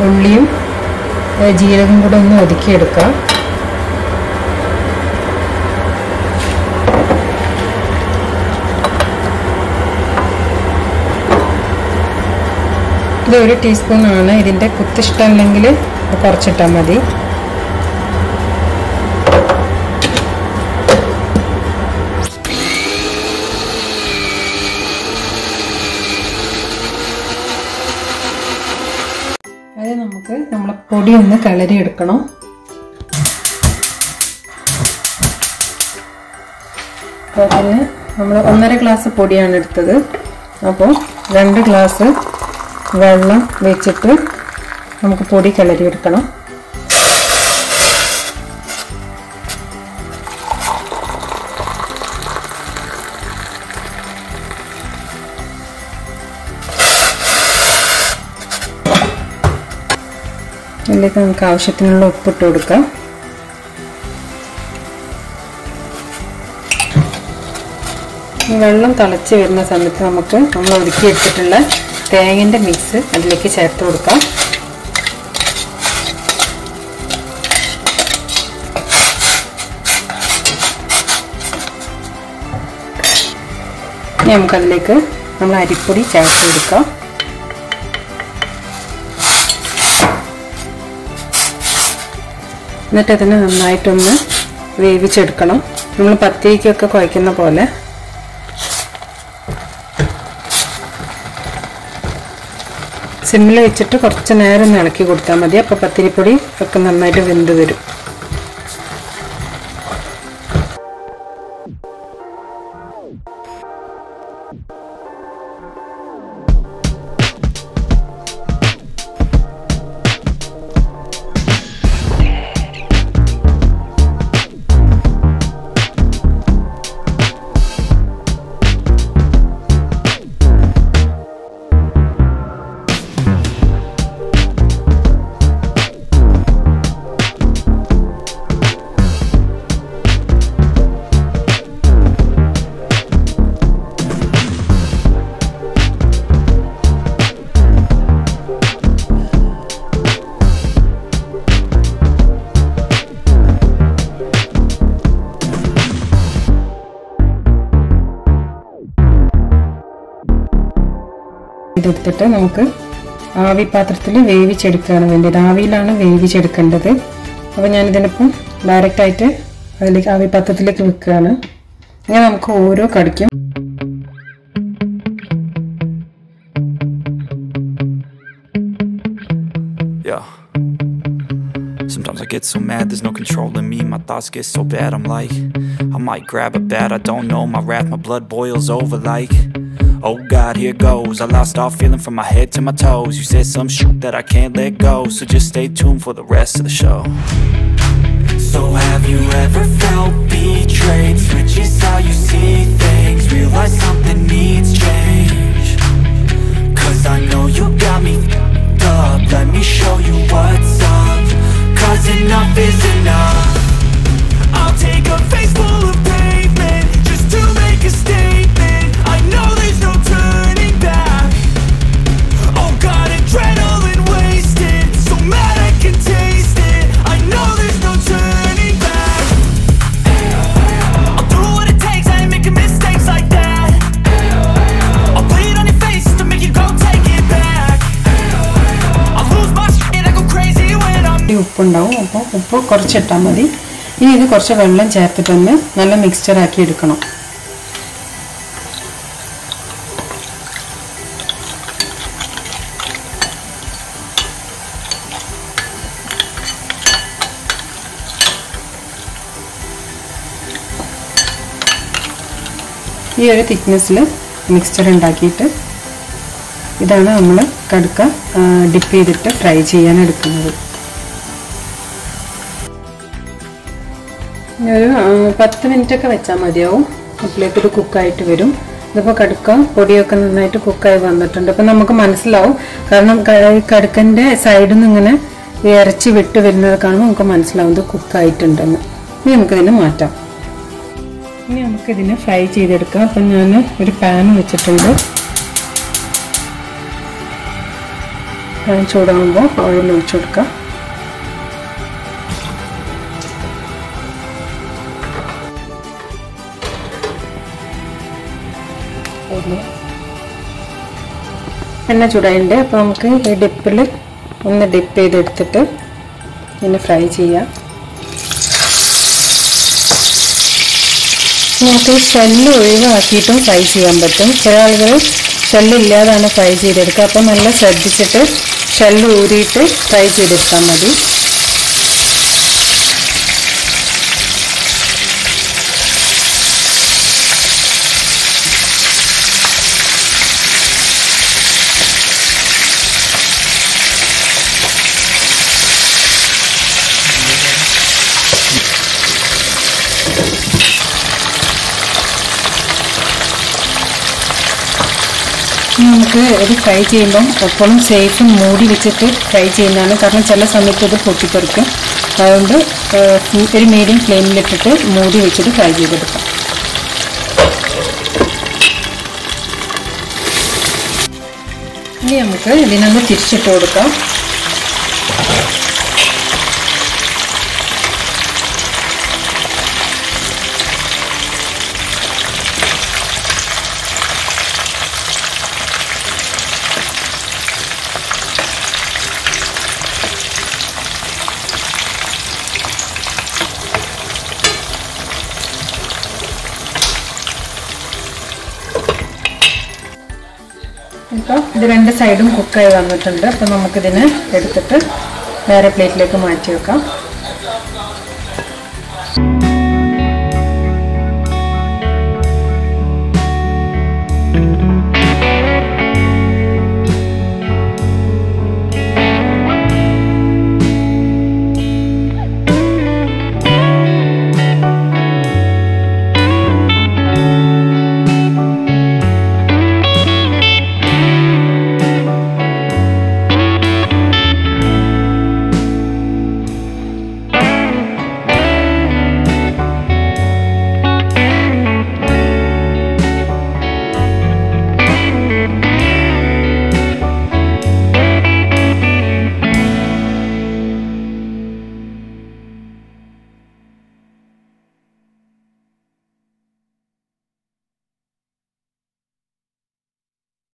ഉള്ളിയും ജീരകം കൂടെ ഒന്ന് ഒതുക്കിയെടുക്കാം. ഇത് 1 ടീസ്പൂണാണ്. ഇതിൻ്റെ കുത്തിഷ്ടമില്ലെങ്കിൽ കുറച്ചിട്ടാൽ മതി. അത് നമുക്ക് നമ്മളെ പൊടി ഒന്ന് കിളരിയെടുക്കണം. അതിന് നമ്മൾ 1.5 ഗ്ലാസ് പൊടിയാണ് എടുത്തത്. അപ്പോൾ 2 ഗ്ലാസ് വെള്ളം വെച്ചിട്ട് നമുക്ക് പൊടി കിളരിയെടുക്കണം. ഇതിലേക്ക് നമുക്ക് ആവശ്യത്തിനുള്ള ഉപ്പിട്ട് കൊടുക്കാം. വെള്ളം തിളച്ച് വരുന്ന സമയത്ത് നമുക്ക് നമ്മൾ ഒതുക്കിയെടുത്തിട്ടുള്ള തേങ്ങൻ്റെ മിക്സ് അതിലേക്ക് ചേർത്ത് കൊടുക്കാം. ഇനി നമുക്കതിലേക്ക് നമ്മൾ അരിപ്പൊടി ചേർത്ത് കൊടുക്കാം. എന്നിട്ട് അതിനെ നന്നായിട്ടൊന്ന് വേവിച്ചെടുക്കണം. നമ്മൾ പത്തിരിക്കൊക്കെ കുഴയ്ക്കുന്ന പോലെ. സിമ്മിൽ വെച്ചിട്ട് കുറച്ച് നേരം ഒന്ന് ഇളക്കി കൊടുത്താൽ മതി. അപ്പോൾ പത്തിരിപ്പൊടി ഒക്കെ നന്നായിട്ട് വെന്ത് വരും. ഇതെടുത്തിട്ട് നമുക്ക് ആവി പാത്രത്തിൽ വേവിച്ചെടുക്കുകയാണ് വേണ്ടത്. ആവിയിലാണ് വേവിച്ചെടുക്കേണ്ടത്. അപ്പോൾ ഞാനിതിനിപ്പം ഡയറക്റ്റായിട്ട് അതിലേക്ക് ആവി പാത്രത്തിലേക്ക് വെക്കുകയാണ്. ഇങ്ങനെ നമുക്ക് ഓരോ കടിക്കും Sometimes I get so mad, there's no controlling me. My thoughts get so bad, I'm like, I might grab a bat, I don't know my wrath, my blood boils over like, oh God, here goes. I lost all feeling from my head to my toes. You said some shit that I can't let go, so just stay tuned for the rest of the show. So have you ever felt betrayed? Switches how you see things, realize something needs change. Cause I know you got me f***ed up, let me show you what's up. Cause enough is enough. I'll take a face full of pavement just to make a statement. I know there's no turning back. Oh God, adrenaline wasted, so mad I can taste it. I know there's no turning back. I'll do what it takes, I ain't making mistakes like that. I'll bleed on your face to make you go take it back. I'll lose my shit, I go crazy when I'm ഉപ്പുണ്ടാവും. അപ്പോൾ ഉപ്പ് കുറച്ചിട്ടാൽ മതി. ഇനി ഇത് കുറച്ച് വെള്ളം ചേർത്തിട്ടൊന്ന് നല്ല mixture ആക്കി എടുക്കണം. ഈ ഒരു തിക്നെസ്സിൽ മിക്സ്ചർ ഉണ്ടാക്കിയിട്ട് ഇതാണ് നമ്മൾ കടുക്ക ഡിപ്പ് ചെയ്തിട്ട് ഫ്രൈ ചെയ്യാൻ എടുക്കുന്നത്. ഒരു 10 മിനിറ്റൊക്കെ വെച്ചാൽ മതിയാവും. അപ്പോഴേക്ക് ഇത് കുക്കായിട്ട് വരും. ഇതിപ്പോൾ കടുക്ക പൊടിയൊക്കെ നന്നായിട്ട് കുക്കായി വന്നിട്ടുണ്ട്. അപ്പം നമുക്ക് മനസ്സിലാവും, കാരണം കടുക്കൻ്റെ സൈഡിൽ നിന്ന് ഇങ്ങനെ ഇറച്ചി വിട്ട് വരുന്നത് കാണുമ്പോൾ നമുക്ക് മനസ്സിലാവും ഇത് കുക്കായിട്ടുണ്ടെന്ന്. ഇനി നമുക്കിതിനെ മാറ്റാം. ഇനി നമുക്കിതിനെ ഫ്രൈ ചെയ്തെടുക്കാം. അപ്പം ഞാൻ ഒരു പാൻ വെച്ചിട്ടുണ്ട്. പാൻ ചൂടാകുമ്പോൾ ഓയിൽ ഒഴിച്ചു കൊടുക്കാം. എണ്ണ ചൂടായിട്ടുണ്ട്. അപ്പോൾ നമുക്ക് ഈ ഡിപ്പിൽ ഒന്ന് ഡിപ്പ് ചെയ്തെടുത്തിട്ട് ഇങ്ങനെ ഫ്രൈ ചെയ്യാം. നമുക്ക് ഷെല്ല് ഒഴിവാക്കിയിട്ടും ഫ്രൈ ചെയ്യാൻ പറ്റും. ചില ആളുകൾ ഷെല്ലില്ലാതാണ് ഫ്രൈ ചെയ്തെടുക്കുക. അപ്പോൾ നല്ല ശ്രദ്ധിച്ചിട്ട് ഷെല്ല് ഊരിയിട്ട് ഫ്രൈ ചെയ്തെടുത്താൽ മതി. നമുക്ക് ഇത് ഫ്രൈ ചെയ്യുമ്പം എപ്പോഴും സേഫ് മൂടി വെച്ചിട്ട് ഫ്രൈ ചെയ്യുന്നതാണ്. കാരണം ചില സമയത്ത് ഇത് പൊട്ടിത്തെറിക്കും. അതുകൊണ്ട് ഒരു മീഡിയം ഫ്ലെയിമിലിട്ടിട്ട് മൂടി വെച്ചിട്ട് ഫ്രൈ ചെയ്തെടുക്കാം. ഇനി നമുക്ക് ഇതിനൊന്ന് തിരിച്ചിട്ട് കൊടുക്കാം. ഇപ്പോൾ ഇത് രണ്ട് സൈഡും കുക്കായി വന്നിട്ടുണ്ട്. അപ്പോൾ നമുക്കിതിനെ എടുത്തിട്ട് വേറെ പ്ലേറ്റിലേക്ക് മാറ്റി വെക്കാം.